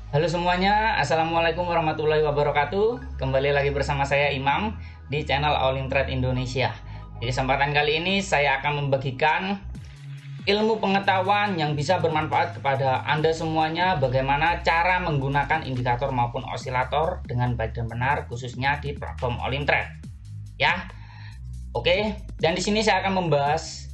Halo semuanya, Assalamualaikum warahmatullahi wabarakatuh. Kembali lagi bersama saya Imam di channel All In Trade Indonesia. Di kesempatan kali ini saya akan membagikan ilmu pengetahuan yang bisa bermanfaat kepada Anda semuanya, bagaimana cara menggunakan indikator maupun osilator dengan baik dan benar, khususnya di platform All In Trade. Ya, oke. Dan di sini saya akan membahas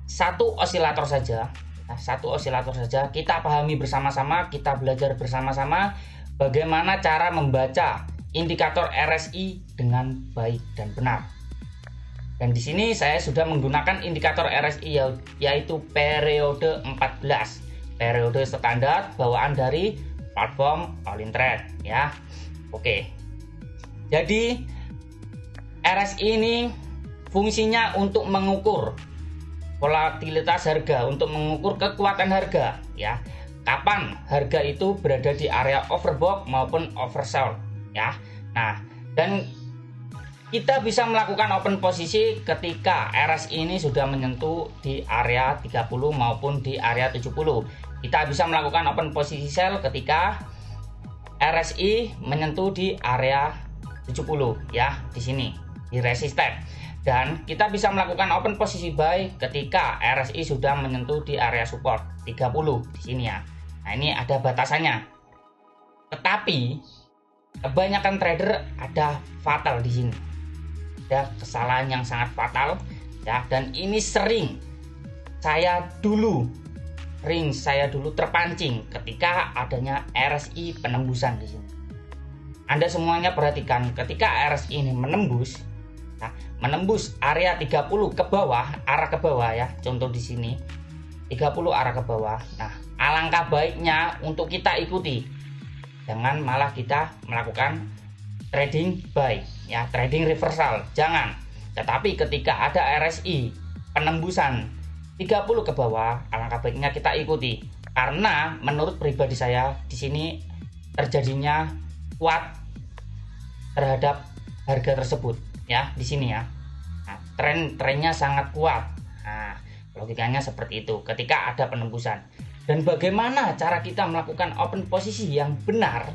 satu osilator saja. Satu osilator saja, kita pahami bersama-sama, kita belajar bersama-sama bagaimana cara membaca indikator RSI dengan baik dan benar. Dan di sini saya sudah menggunakan indikator RSI yaitu periode 14, periode standar bawaan dari platform All In Trade ya. Oke. Jadi RSI ini fungsinya untuk mengukur volatilitas harga, untuk mengukur kekuatan harga ya. Kapan harga itu berada di area overbought maupun oversold ya. Nah, dan kita bisa melakukan open posisi ketika RSI ini sudah menyentuh di area 30 maupun di area 70. Kita bisa melakukan open posisi sell ketika RSI menyentuh di area 70 ya, di sini di resisten. Dan kita bisa melakukan open posisi buy ketika RSI sudah menyentuh di area support 30 di sini ya. Nah, ini ada batasannya. Tetapi kebanyakan trader ada fatal di sini. Ada kesalahan yang sangat fatal ya, dan ini sering saya dulu terpancing ketika adanya RSI penembusan di sini. Anda semuanya perhatikan, ketika RSI ini menembus area 30 ke bawah, arah ke bawah ya. Contoh di sini 30 arah ke bawah. Nah, alangkah baiknya untuk kita ikuti. Jangan malah kita melakukan trading buy ya, trading reversal. Jangan. Tetapi ketika ada RSI penembusan 30 ke bawah, alangkah baiknya kita ikuti. Karena menurut pribadi saya di sini terjadinya kuat terhadap harga tersebut. Ya, di sini ya. Nah, trennya sangat kuat. Nah, logikanya seperti itu ketika ada penembusan. Dan bagaimana cara kita melakukan open posisi yang benar?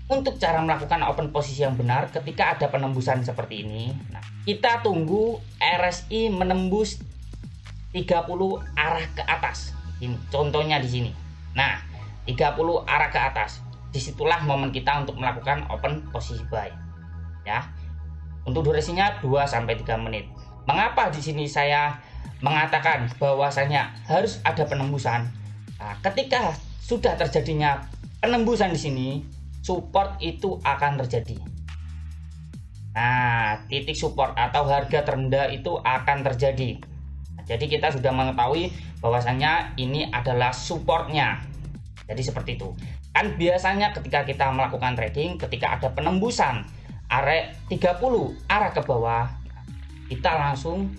Untuk cara melakukan open posisi yang benar ketika ada penembusan seperti ini, nah, kita tunggu RSI menembus 30 arah ke atas. Ini contohnya di sini. Nah, 30 arah ke atas. Disitulah momen kita untuk melakukan open posisi buy. Ya. Untuk durasinya 2-3 menit. Mengapa di sini saya mengatakan bahwasanya harus ada penembusan? Nah, ketika sudah terjadinya penembusan di sini, support itu akan terjadi. Nah, titik support atau harga terendah itu akan terjadi. Nah, jadi kita sudah mengetahui bahwasanya ini adalah supportnya. Jadi seperti itu. Kan biasanya ketika kita melakukan trading, ketika ada penembusan area 30 arah ke bawah, kita langsung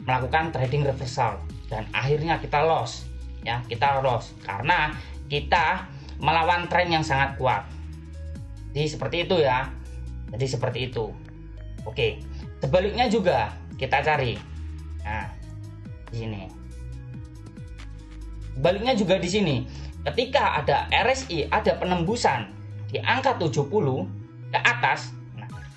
melakukan trading reversal dan akhirnya kita loss ya, kita loss karena kita melawan tren yang sangat kuat. Jadi seperti itu ya. Jadi seperti itu. Oke. Sebaliknya juga kita cari. Nah, di sini. Sebaliknya juga di sini. Ketika ada RSI ada penembusan di angka 70 ke atas,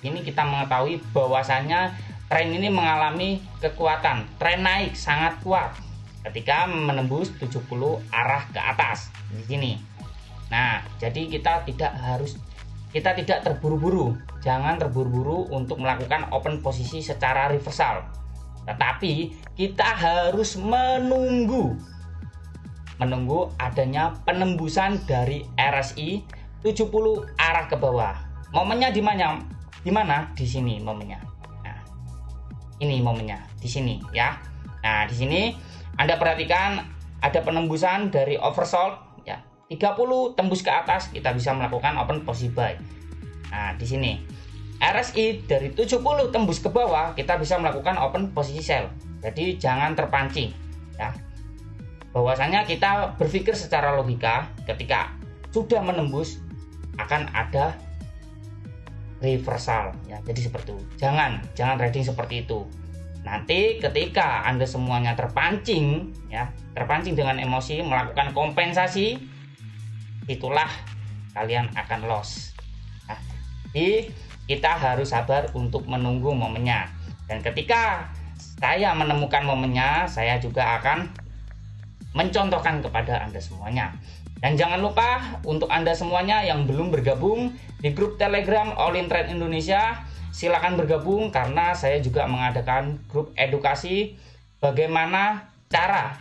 ini kita mengetahui bahwasannya tren ini mengalami kekuatan, tren naik sangat kuat ketika menembus 70 arah ke atas di sini. Nah, jadi kita tidak terburu-buru, jangan terburu-buru untuk melakukan open posisi secara reversal. Tetapi kita harus menunggu adanya penembusan dari RSI 70 arah ke bawah. Momennya di mana? Di mana? Di sini momennya. Nah, ini momennya di sini ya. Nah, di sini Anda perhatikan ada penembusan dari oversold ya. 30 tembus ke atas, kita bisa melakukan open posisi buy. Nah, di sini RSI dari 70 tembus ke bawah, kita bisa melakukan open posisi sell. Jadi jangan terpancing ya. Bahwasanya kita berpikir secara logika, ketika sudah menembus akan ada reversal ya. Jadi seperti itu. Jangan trading seperti itu. Nanti ketika Anda semuanya terpancing ya, terpancing dengan emosi melakukan kompensasi itulah kalian akan loss. Nah, jadi kita harus sabar untuk menunggu momennya, dan ketika saya menemukan momennya, saya juga akan mencontohkan kepada Anda semuanya. Dan jangan lupa untuk Anda semuanya yang belum bergabung di grup Telegram All In Trade Indonesia, silakan bergabung karena saya juga mengadakan grup edukasi bagaimana cara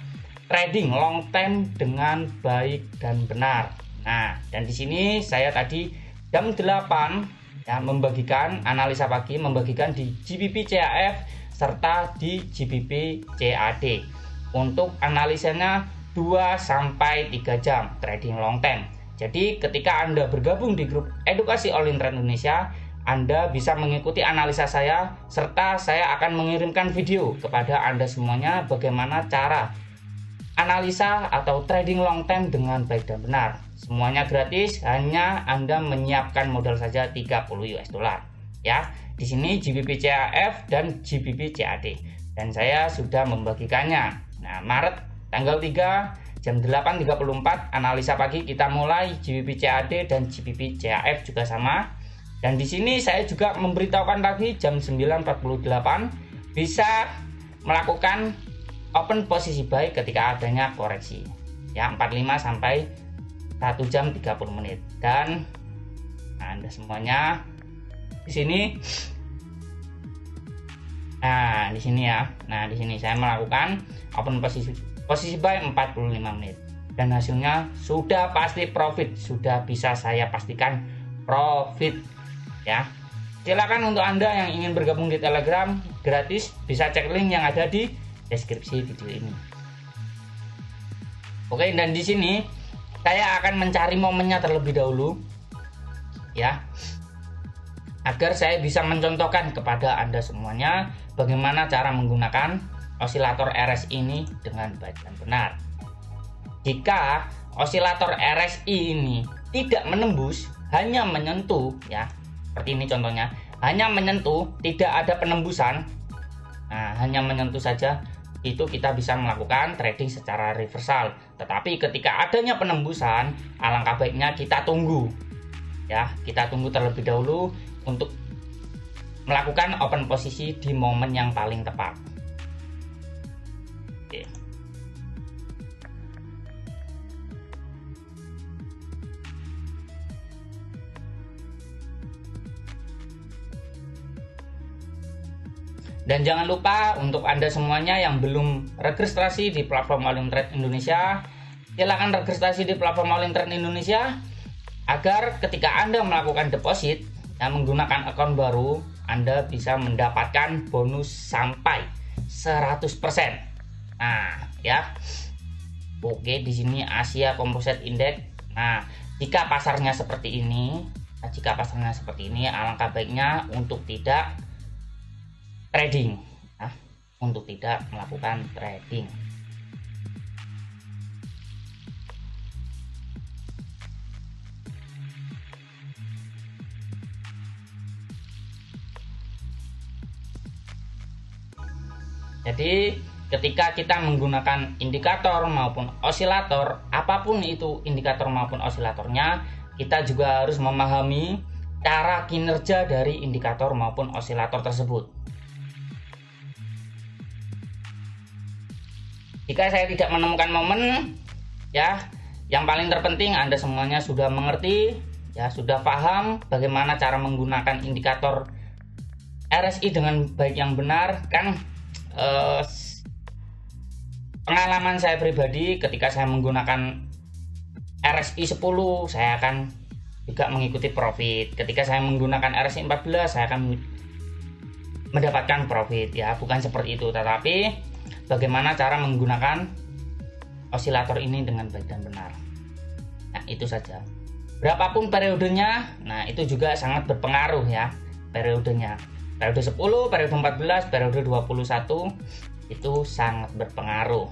trading long term dengan baik dan benar. Nah, dan di sini saya tadi jam 8 ya membagikan analisa pagi, membagikan di GBP CHF serta di GBP CAD. Untuk analisanya 2-3 jam trading long term. Jadi ketika Anda bergabung di grup edukasi All In Trade Indonesia, Anda bisa mengikuti analisa saya, serta saya akan mengirimkan video kepada Anda semuanya bagaimana cara analisa atau trading long term dengan baik dan benar. Semuanya gratis, hanya Anda menyiapkan modal saja 30 US dollar. Ya, di sini GBP CHF dan GBP CAD. Dan saya sudah membagikannya. Nah, Maret tanggal 3 jam 8.34 analisa pagi kita mulai GBP CAD dan GBP CHF juga sama. Dan di sini saya juga memberitahukan lagi jam 9.48 bisa melakukan open posisi buy ketika adanya koreksi. Ya, 45 sampai 1 jam 30 menit. Dan Anda semuanya di sini. Nah, di sini ya. Nah, di sini saya melakukan open posisi buy 45 menit. Dan hasilnya sudah pasti profit, sudah bisa saya pastikan profit ya. Silakan untuk Anda yang ingin bergabung di Telegram gratis, bisa cek link yang ada di deskripsi video ini. Oke, dan di sini saya akan mencari momennya terlebih dahulu ya, agar saya bisa mencontohkan kepada Anda semuanya bagaimana cara menggunakan osilator RSI ini dengan baik dan benar. Jika osilator RSI ini tidak menembus, hanya menyentuh ya, seperti ini contohnya, hanya menyentuh, tidak ada penembusan, nah hanya menyentuh saja, itu kita bisa melakukan trading secara reversal. Tetapi ketika adanya penembusan, alangkah baiknya kita tunggu ya, kita tunggu terlebih dahulu untuk melakukan open posisi di momen yang paling tepat. Oke. Dan jangan lupa untuk Anda semuanya yang belum registrasi di platform All In Trade Indonesia, silakan registrasi di platform All In Trade Indonesia agar ketika Anda melakukan deposit yang menggunakan akun baru, Anda bisa mendapatkan bonus sampai 100%. Nah, ya. Oke, di sini Asia Composite Index. Nah, jika pasarnya seperti ini, alangkah baiknya untuk tidak trading, nah, untuk tidak melakukan trading. Jadi ketika kita menggunakan indikator maupun osilator, apapun itu indikator maupun osilatornya, kita juga harus memahami cara kinerja dari indikator maupun osilator tersebut. Jika saya tidak menemukan momen, ya, yang paling terpenting Anda semuanya sudah mengerti, ya, sudah paham bagaimana cara menggunakan indikator RSI dengan baik yang benar, kan? Pengalaman saya pribadi ketika saya menggunakan RSI 10, saya akan juga mengikuti profit. Ketika saya menggunakan RSI 14, saya akan mendapatkan profit, ya, bukan seperti itu, tetapi bagaimana cara menggunakan osilator ini dengan baik dan benar. Nah, itu saja. Berapapun periodenya, nah itu juga sangat berpengaruh ya, periodenya. Periode 10, periode 14, periode 21 itu sangat berpengaruh.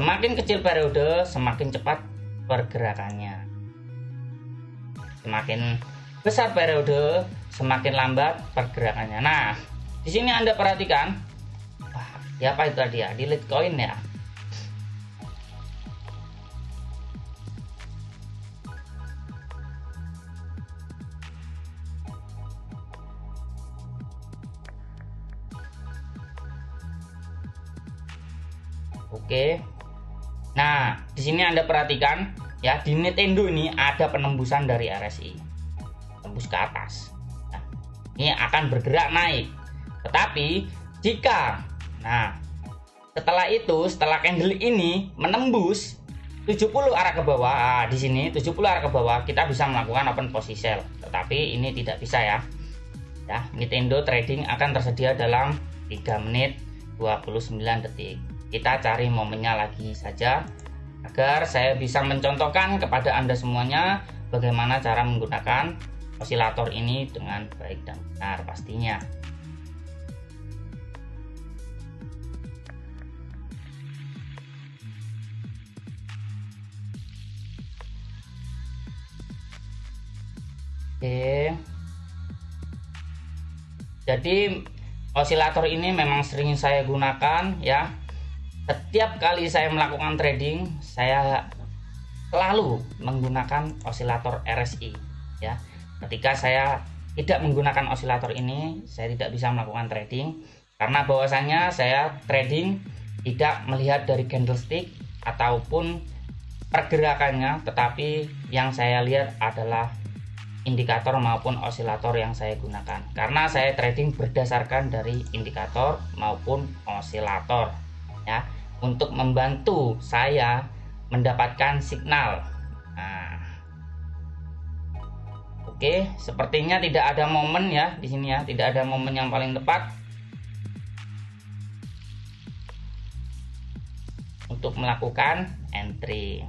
Semakin kecil periode, semakin cepat pergerakannya. Semakin besar periode, semakin lambat pergerakannya. Nah, di sini Anda perhatikan, wah, apa itu tadi ya? Di Litecoin ya. Oke. Nah, di sini Anda perhatikan ya, di Nintendo ini ada penembusan dari RSI. Tembus ke atas. Nah, ini akan bergerak naik. Tetapi jika setelah candle ini menembus 70 arah ke bawah, di sini 70 arah ke bawah, kita bisa melakukan open position. Tetapi ini tidak bisa ya. Ya, Nintendo trading akan tersedia dalam 3 menit 29 detik. Kita cari momennya lagi saja agar saya bisa mencontohkan kepada Anda semuanya bagaimana cara menggunakan osilator ini dengan baik dan benar pastinya. Oke. Jadi osilator ini memang sering saya gunakan ya. Setiap kali saya melakukan trading, saya selalu menggunakan osilator RSI ya. Ketika saya tidak menggunakan osilator ini, saya tidak bisa melakukan trading karena bahwasanya saya trading tidak melihat dari candlestick ataupun pergerakannya, tetapi yang saya lihat adalah indikator maupun osilator yang saya gunakan, karena saya trading berdasarkan dari indikator maupun osilator ya, untuk membantu saya mendapatkan signal. Nah, oke, sepertinya tidak ada momen ya di sini ya, tidak ada momen yang paling tepat untuk melakukan entry.